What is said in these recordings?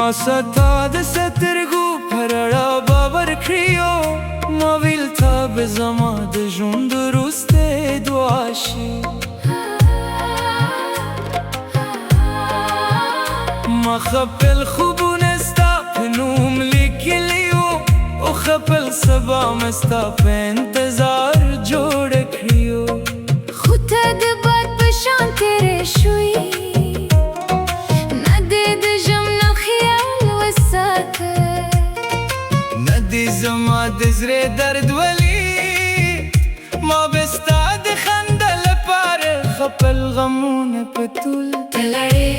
ما ستا د سترګو پر اړه باور کړیو ما ویل تا به زما د ژوند وروسته دعا شي ما خپل خوبونه ستا په نوم لیکلیو او خپل سبا مې ستا په انتظار جوړ کړیو خو ته د باد په شان تېرې شوې زما د زړه درد ولي ما بستا د خندا لپاره خپل غمونه پتول تلړې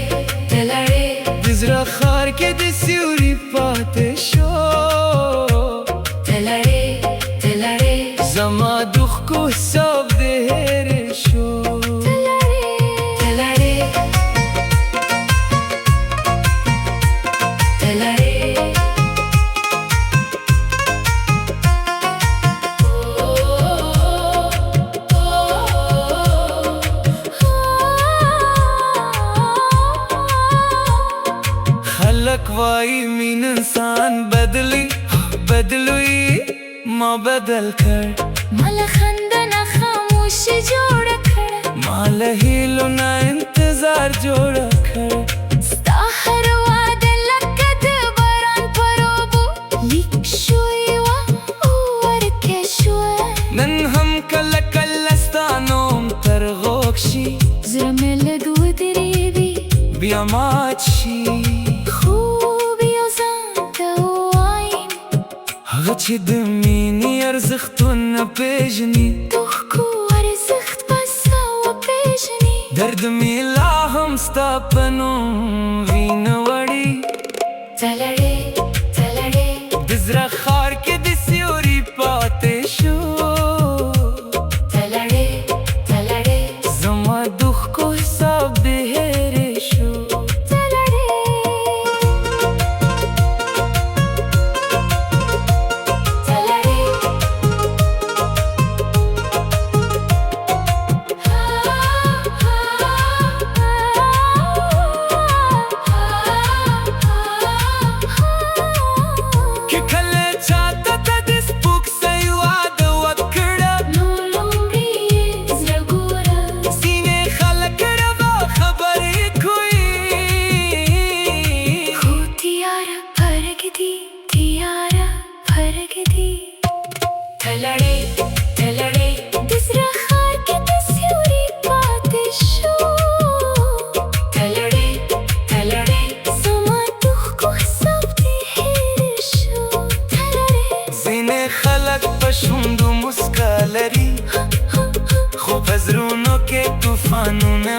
تلړې د زړه خار کې د سیوري پاتې شو تلړې تلړې زما دخ کو حساب د هېر شو خلق وای مین انسان بدلوي ما بدل کړ مال خندنه خاموش جوړ کړ مال هیلو نه انتظار جوړ کړ ستا هر واده لکه د باران پروبو لیک شوی و ورکه شوی نن هم کله کله ستا نوم تر غوږ شي زړه مې لږ ودرېږي بیا مات شي هغه چې د مینې ارزښتونه پېژني دښکو ارزښت به ستا وپېژني درد مې لا هم ستا په نوم وینه وړي تلړې تلړې د زړه خار کې د سیوري پاتې شو تلړې تلړې زما دښ کو حساب د هېر شو تلړې تلړې د زړه خار کې د سیوري پاتې شو تلړې تلړې زما دښ کو حساب دې هېر شو تلړې ځینې خلک په شونډو مسکا لري خو په زړونو کې طوفانونه